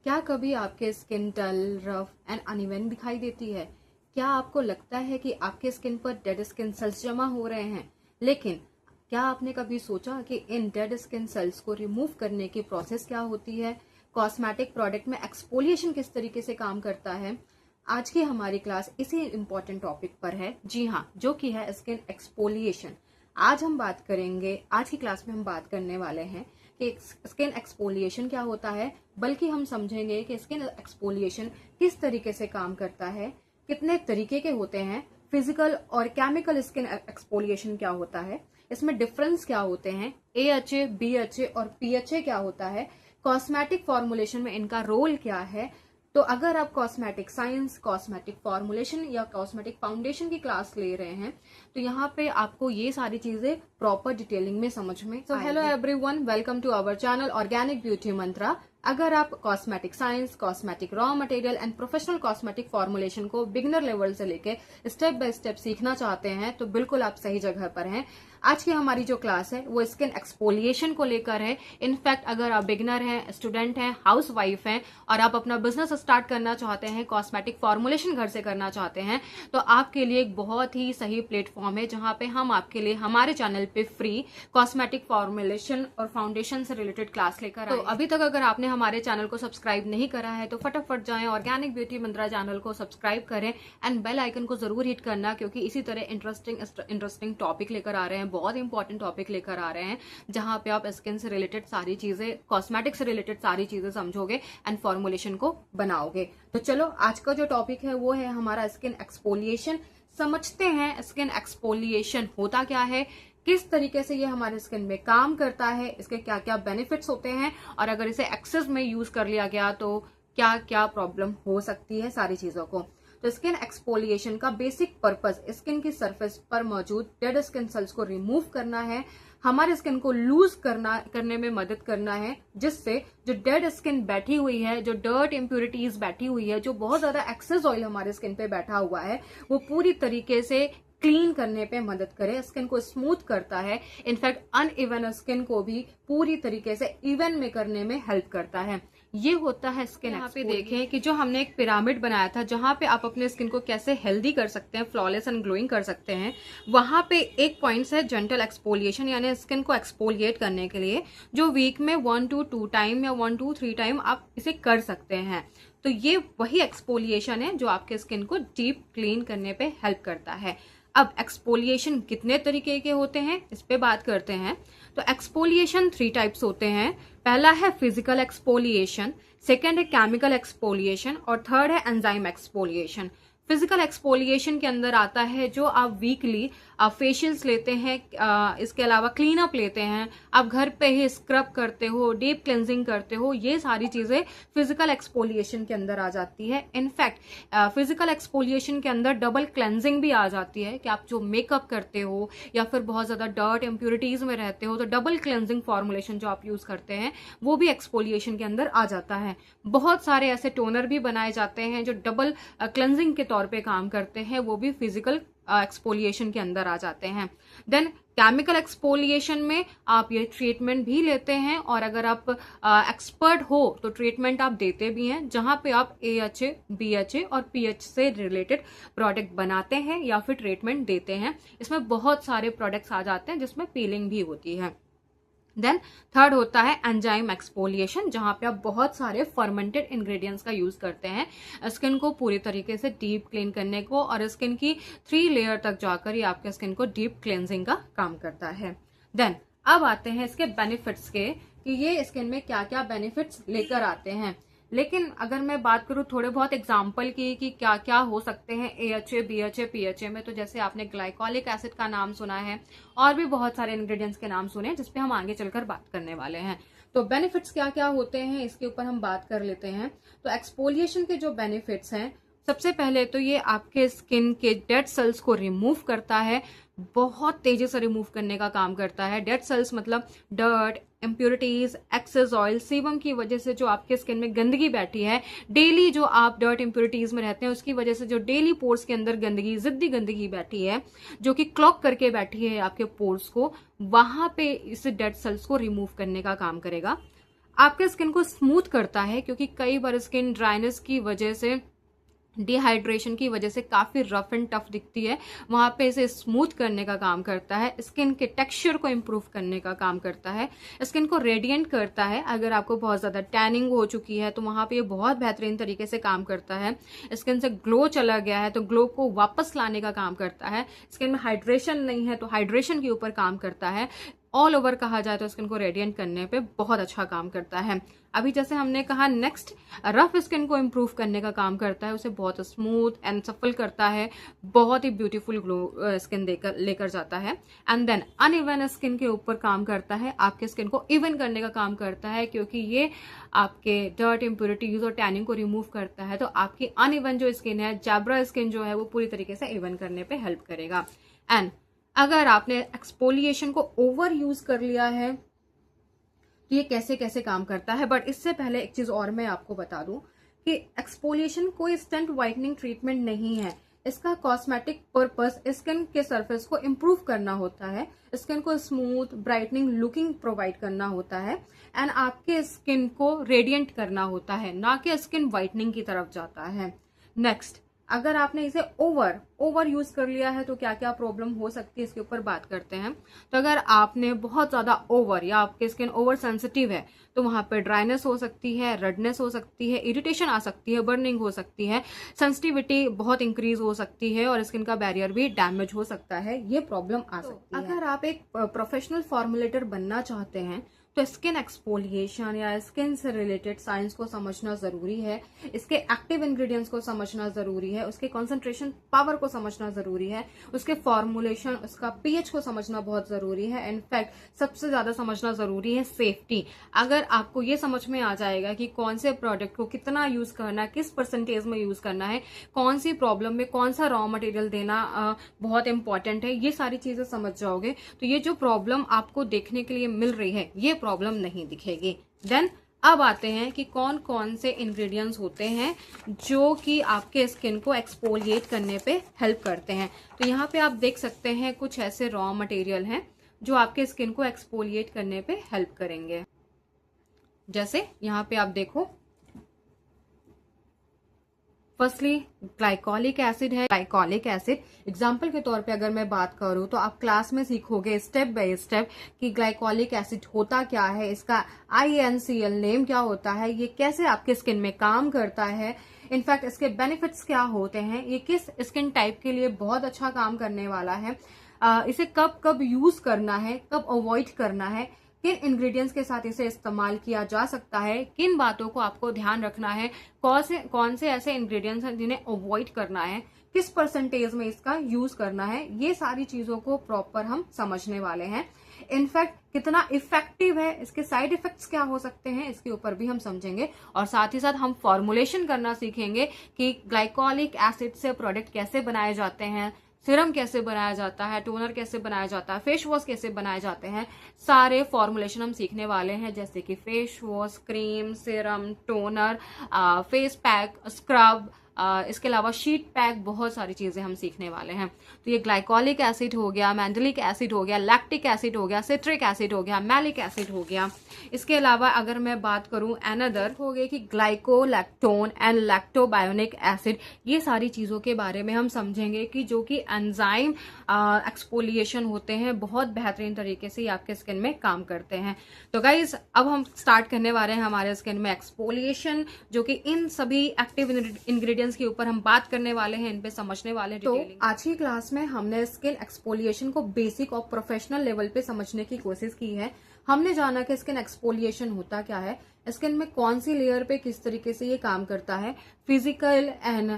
क्या कभी आपके skin dull, rough and uneven दिखाई देती है? क्या आपको लगता है कि आपके स्किन पर डेड स्किन सेल्स जमा हो रहे हैं? लेकिन क्या आपने कभी सोचा कि इन डेड स्किन सेल्स को रिमूव करने की प्रोसेस क्या होती है? कॉस्मेटिक प्रोडक्ट में एक्सफोलिएशन किस तरीके से काम करता है? आज की हमारी क्लास इसी इम्पोर्टेंट टॉपिक पर है। जी हाँ, जो कि है स्किन एक्सफोलिएशन। आज की क्लास में हम बात करने वाले हैं कि स्किन एक्सफोलिएशन क्या होता है, बल्कि हम समझेंगे कि स्किन एक्सफोलिएशन किस तरीके से काम करता है, कितने तरीके के होते हैं, फिजिकल और केमिकल स्किन एक्सफोलिएशन क्या होता है, इसमें डिफरेंस क्या होते हैं, AHA, BHA और PHA क्या होता है, कॉस्मेटिक फॉर्मुलेशन में इनका रोल क्या है। तो अगर आप कॉस्मेटिक साइंस, कॉस्मेटिक फॉर्मुलेशन या कॉस्मेटिक फाउंडेशन की क्लास ले रहे हैं तो यहाँ पे आपको ये सारी चीजें प्रॉपर डिटेलिंग में समझ में। So hello everyone, welcome to our channel Organic Beauty Mantra. अगर आप cosmetic science, cosmetic raw material and professional cosmetic formulation को बिगिनर लेवल से लेके स्टेप बाय स्टेप सीखना चाहते हैं तो बिल्कुल आप सही जगह पर हैं। आज की हमारी जो क्लास है वो स्किन एक्सफोलिएशन को लेकर है। इनफैक्ट अगर आप बिगिनर हैं, स्टूडेंट हैं, हाउस वाइफ हैं और आप अपना बिजनेस स्टार्ट करना चाहते हैं, कॉस्मेटिक फॉर्मुलेशन घर से करना चाहते हैं, तो आपके लिए एक बहुत ही सही प्लेटफॉर्म है जहां पे हम आपके लिए हमारे चैनल पे फ्री कॉस्मेटिक फॉर्मुलेशन और फाउंडेशन से रिलेटेड क्लास लेकर आए। तो अभी तक अगर आपने हमारे चैनल को सब्सक्राइब नहीं करा है तो फटाफट जाएं, ऑर्गेनिक ब्यूटी मंत्रा चैनल को सब्सक्राइब करें एंड बेल आइकन को जरूर हिट करना, क्योंकि इसी तरह इंटरेस्टिंग टॉपिक लेकर आ रहे हैं, बहुत इंपॉर्टेंट टॉपिक लेकर आ रहे हैं जहां पे आप स्किन से रिलेटेड सारी चीजें, कॉस्मेटिक से रिलेटेड सारी चीजें समझोगे एंड फॉर्मुलेशन को बनाओगे। तो चलो आज का जो टॉपिक है वो है हमारा स्किन एक्सफोलिएशन। समझते हैं स्किन एक्सफोलिएशन होता क्या है, किस तरीके से ये हमारे स्किन में काम करता है, इसके क्या क्या बेनिफिट्स होते हैं और अगर इसे एक्सेस में यूज कर लिया गया तो क्या क्या प्रॉब्लम हो सकती है, सारी चीजों को। तो स्किन एक्सफोलिएशन का बेसिक पर्पस स्किन की सरफेस पर मौजूद डेड स्किन सेल्स को रिमूव करना है, हमारे स्किन को लूज करने में मदद करना है, जिससे जो डेड स्किन बैठी हुई है, जो डर्ट इम्प्यूरिटीज बैठी हुई है, जो बहुत ज्यादा एक्सेस ऑयल हमारे स्किन पे बैठा हुआ है, वो पूरी तरीके से क्लीन करने पे मदद करे, स्किन को स्मूथ करता है। इनफैक्ट अनइवन स्किन को भी पूरी तरीके से इवन में करने में हेल्प करता है। ये होता है स्किन। यहाँ पे देखें कि जो हमने एक पिरामिड बनाया था जहां पे आप अपने स्किन को कैसे हेल्दी कर सकते हैं, फ्लॉलेस एंड ग्लोइंग कर सकते हैं, वहां पे एक पॉइंट है जेंटल एक्सफोलिएशन, यानी स्किन को एक्सफोलिएट करने के लिए जो वीक में 1 to 2 टाइम या 1 to 3 टाइम आप इसे कर सकते हैं। तो ये वही एक्सफोलिएशन है जो आपके स्किन को डीप क्लीन करने पे हेल्प करता है। अब एक्सफोलिएशन कितने तरीके के होते हैं इस पे बात करते हैं। तो एक्सफोलिएशन 3 टाइप्स होते हैं। पहला है फिजिकल एक्सफोलिएशन, सेकेंड है केमिकल एक्सफोलिएशन और थर्ड है एंजाइम एक्सफोलिएशन। फिजिकल एक्सफोलिएशन के अंदर आता है जो आप वीकली आप फेशियल्स लेते हैं, इसके अलावा क्लीन अप लेते हैं, आप घर पे ही स्क्रब करते हो, डीप क्लेंजिंग करते हो, ये सारी चीजें फिजिकल एक्सफोलिएशन के अंदर आ जाती है। इनफैक्ट फिजिकल एक्सफोलिएशन के अंदर डबल क्लेंजिंग भी आ जाती है कि आप जो मेकअप करते हो या फिर बहुत ज्यादा डर्ट इम्प्यूरिटीज में रहते हो तो डबल क्लेंजिंग फॉर्मुलेशन जो आप यूज करते हैं वो भी एक्सफोलिएशन के अंदर आ जाता है। बहुत सारे ऐसे टोनर भी बनाए जाते हैं जो डबल क्लेंजिंग के तौर पे काम करते हैं, वो भी फिजिकल एक्सफोलिएशन के अंदर आ जाते हैं। देन केमिकल एक्सफोलिएशन में आप ये ट्रीटमेंट भी लेते हैं और अगर आप एक्सपर्ट हो तो ट्रीटमेंट आप देते भी हैं, जहां पे आप AHA, BHA और PH से रिलेटेड प्रोडक्ट बनाते हैं या फिर ट्रीटमेंट देते हैं। इसमें बहुत सारे प्रोडक्ट्स आ जाते हैं जिसमें पीलिंग भी होती है। देन थर्ड होता है एंजाइम एक्सफोलिएशन, जहां पे आप बहुत सारे फर्मेंटेड इंग्रेडिएंट्स का यूज करते हैं स्किन को पूरी तरीके से डीप क्लीन करने को, और स्किन की 3 लेयर तक जाकर ये आपके स्किन को डीप क्लेंजिंग का काम करता है। देन अब आते हैं इसके बेनिफिट्स के कि ये स्किन में क्या क्या बेनिफिट्स लेकर आते हैं। लेकिन अगर मैं बात करूं थोड़े बहुत एग्जाम्पल की कि क्या क्या हो सकते हैं AHA, BHA, PHA में, तो जैसे आपने ग्लाइकोलिक एसिड का नाम सुना है और भी बहुत सारे इंग्रेडिएंट्स के नाम सुने हैं जिसपे हम आगे चलकर बात करने वाले हैं। तो बेनिफिट्स क्या क्या होते हैं इसके ऊपर हम बात कर लेते हैं। तो एक्सफोलिएशन के जो बेनिफिट्स हैं, सबसे पहले तो ये आपके स्किन के डेड सेल्स को रिमूव करता है, बहुत तेजी से रिमूव करने का काम करता है। डेड सेल्स मतलब dirt, impurities, excess oil, sebum की वजह से जो आपके स्किन में गंदगी बैठी है, डेली जो आप डर्ट इम्प्यूरिटीज में रहते हैं उसकी वजह से जो डेली पोर्स के अंदर गंदगी, जिद्दी गंदगी बैठी है जो कि क्लॉग करके बैठी है आपके पोर्स को, वहां पे इस डेड सेल्स को रिमूव करने का काम करेगा। आपके स्किन को स्मूथ करता है, क्योंकि कई बार स्किन ड्राइनेस की वजह से, डिहाइड्रेशन की वजह से काफ़ी रफ एंड टफ दिखती है, वहाँ पे इसे स्मूथ करने का काम करता है, स्किन के टेक्सचर को इम्प्रूव करने का काम करता है, स्किन को रेडिएंट करता है। अगर आपको बहुत ज़्यादा टैनिंग हो चुकी है तो वहाँ पे ये बहुत बेहतरीन तरीके से काम करता है। स्किन से ग्लो चला गया है तो ग्लो को वापस लाने का काम करता है। स्किन में हाइड्रेशन नहीं है तो हाइड्रेशन के ऊपर काम करता है। ऑल ओवर कहा जाए तो स्किन को रेडिएंट करने पे बहुत अच्छा काम करता है। अभी जैसे हमने कहा, नेक्स्ट रफ स्किन को इम्प्रूव करने का काम करता है, उसे बहुत स्मूथ एंड सफल करता है, बहुत ही ब्यूटीफुल ग्लो स्किन लेकर जाता है। एंड देन अनइवन स्किन के ऊपर काम करता है, आपके स्किन को इवन करने का काम करता है, क्योंकि ये आपके डर्ट, इम्प्योरिटीज और टैनिंग को रिमूव करता है। तो आपकी अनइवन जो स्किन है, जैब्रा स्किन जो है, वो पूरी तरीके से इवन करने पे हेल्प करेगा। एंड अगर आपने एक्सफोलिएशन को ओवर यूज कर लिया है तो ये कैसे कैसे काम करता है। बट इससे पहले एक चीज और मैं आपको बता दूं कि एक्सफोलिएशन कोई इंस्टेंट वाइटनिंग ट्रीटमेंट नहीं है। इसका कॉस्मेटिक पर्पस स्किन के सरफेस को इम्प्रूव करना होता है, स्किन को स्मूथ ब्राइटनिंग लुकिंग प्रोवाइड करना होता है, एंड आपके स्किन को रेडिएंट करना होता है, ना कि स्किन वाइटनिंग की तरफ जाता है। नेक्स्ट, अगर आपने इसे ओवर यूज कर लिया है तो क्या क्या प्रॉब्लम हो सकती है, इसके ऊपर बात करते हैं। तो अगर आपने बहुत ज्यादा ओवर, या आपकी स्किन ओवर सेंसिटिव है, तो वहां पर ड्राइनेस हो सकती है, रेडनेस हो सकती है, इरिटेशन आ सकती है, बर्निंग हो सकती है, सेंसिटिविटी बहुत इंक्रीज हो सकती है, और स्किन का बैरियर भी डैमेज हो सकता है। ये प्रॉब्लम आ सकती है। अगर आप एक प्रोफेशनल फॉर्मुलेटर बनना चाहते हैं तो स्किन एक्सफोलिएशन या स्किन से रिलेटेड साइंस को समझना जरूरी है, इसके एक्टिव इंग्रेडिएंट्स को समझना जरूरी है, उसके कंसंट्रेशन पावर को समझना जरूरी है, उसके फॉर्मुलेशन, उसका पीएच को समझना बहुत जरूरी है। इनफैक्ट सबसे ज्यादा समझना जरूरी है सेफ्टी। अगर आपको ये समझ में आ जाएगा कि कौन से प्रोडक्ट को कितना यूज करना है, किस परसेंटेज में यूज करना है, कौन सी प्रॉब्लम में कौन सा रॉ मटेरियल देना बहुत इंपॉर्टेंट है, ये सारी चीजें समझ जाओगे तो ये जो प्रॉब्लम आपको देखने के लिए मिल रही है, ये प्रॉब्लम नहीं दिखेगी। देन अब आते हैं कि कौन कौन से इंग्रेडिएंट्स होते हैं जो कि आपके स्किन को एक्सफोलिएट करने पे हेल्प करते हैं। तो यहाँ पे आप देख सकते हैं कुछ ऐसे रॉ मटेरियल हैं जो आपके स्किन को एक्सफोलिएट करने पे हेल्प करेंगे। जैसे यहाँ पे आप देखो, फर्स्टली ग्लाइकोलिक एसिड है। ग्लाइकोलिक एसिड एग्जाम्पल के तौर पे अगर मैं बात करूं तो आप क्लास में सीखोगे स्टेप बाय स्टेप कि ग्लाइकोलिक एसिड होता क्या है, इसका INCL नेम क्या होता है, ये कैसे आपके स्किन में काम करता है, इनफैक्ट इसके बेनिफिट्स क्या होते हैं, ये किस स्किन टाइप के लिए बहुत अच्छा काम करने वाला है, इसे कब कब यूज करना है, कब अवॉइड करना है, किन इंग्रेडिएंट्स के साथ इसे इस्तेमाल किया जा सकता है, किन बातों को आपको ध्यान रखना है, कौन से ऐसे इंग्रेडिएंट्स हैं जिन्हें अवॉइड करना है, किस परसेंटेज में इसका यूज करना है, ये सारी चीजों को प्रॉपर हम समझने वाले हैं। इनफैक्ट कितना इफेक्टिव है, इसके साइड इफेक्ट्स क्या हो सकते हैं, इसके ऊपर भी हम समझेंगे, और साथ ही साथ हम फॉर्मुलेशन करना सीखेंगे कि ग्लाइकोलिक एसिड से प्रोडक्ट कैसे बनाए जाते हैं, सीरम कैसे बनाया जाता है, टोनर कैसे बनाया जाता है, फेस वॉश कैसे बनाए जाते हैं, सारे फॉर्मुलेशन हम सीखने वाले हैं। जैसे कि face wash, cream, serum, toner, face pack, scrub, इसके अलावा शीट पैक, बहुत सारी चीजें हम सीखने वाले हैं। तो ये ग्लाइकोलिक एसिड हो गया, मैंडलिक एसिड हो गया, लैक्टिक एसिड हो गया, सिट्रिक एसिड हो गया, मैलिक एसिड हो गया। इसके अलावा अगर मैं बात करूं एनदर हो गए कि ग्लाइकोलैक्टोन एंड लैक्टोबायोनिक एसिड, ये सारी चीजों के बारे में हम समझेंगे कि जो कि एंजाइम एक्सफोलिएशन होते हैं, बहुत बेहतरीन तरीके से आपके स्किन में काम करते हैं। तो गाइज अब हम स्टार्ट करने वाले हैं हमारे स्किन में एक्सफोलिएशन, जो कि इन सभी एक्टिव इंग्रेडिएंट्स के ऊपर हम बात करने वाले हैं, इन पे समझने वाले हैं। तो आज की क्लास में हमने स्किन एक्सफोलिएशन को बेसिक और प्रोफेशनल लेवल पे समझने की कोशिश की है। हमने जाना कि स्किन एक्सफोलिएशन होता क्या है, स्किन में कौन सी लेयर पे किस तरीके से ये काम करता है, फिजिकल एंड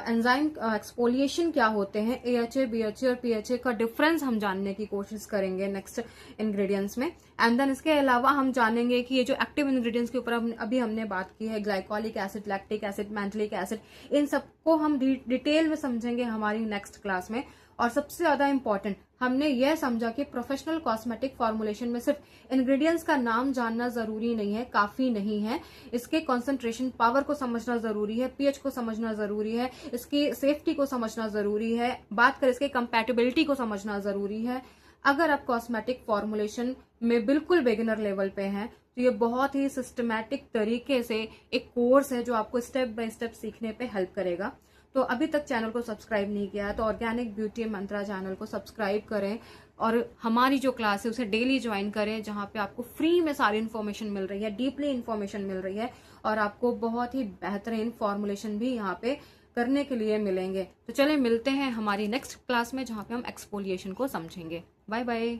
एंजाइम एक्सफोलिएशन क्या होते हैं, AHA, BHA और PHA का डिफरेंस हम जानने की कोशिश करेंगे नेक्स्ट इंग्रेडिएंट्स में। एंड देन इसके अलावा हम जानेंगे कि ये जो एक्टिव इंग्रेडिएंट्स के ऊपर अभी हमने बात की है, glycolic acid, lactic acid, mandelic acid, इन सबको हम डिटेल में समझेंगे हमारी नेक्स्ट क्लास में। और सबसे ज्यादा इंपॉर्टेंट हमने यह समझा कि प्रोफेशनल कॉस्मेटिक फॉर्मुलेशन में सिर्फ इंग्रेडिएंट्स का नाम जानना जरूरी नहीं है, काफी नहीं है, इसके कंसंट्रेशन पावर को समझना जरूरी है, पीएच को समझना जरूरी है, इसकी सेफ्टी को समझना जरूरी है, बात करें इसके कंपैटिबिलिटी को समझना जरूरी है। अगर आप कॉस्मेटिक फॉर्मुलेशन में बिल्कुल बिगिनर लेवल पे हैं तो ये बहुत ही सिस्टमैटिक तरीके से एक कोर्स है जो आपको स्टेप बाय स्टेप सीखने पे हेल्प करेगा। तो अभी तक चैनल को सब्सक्राइब नहीं किया है तो ऑर्गेनिक ब्यूटी मंत्रा चैनल को सब्सक्राइब करें और हमारी जो क्लास है उसे डेली ज्वाइन करें, जहाँ पे आपको फ्री में सारी इन्फॉर्मेशन मिल रही है, डीपली इन्फॉर्मेशन मिल रही है और आपको बहुत ही बेहतरीन फॉर्मुलेशन भी यहाँ पे करने के लिए मिलेंगे। तो चले मिलते हैं हमारी नेक्स्ट क्लास में, जहाँ पे हम एक्सफोलिएशन को समझेंगे। Bye bye.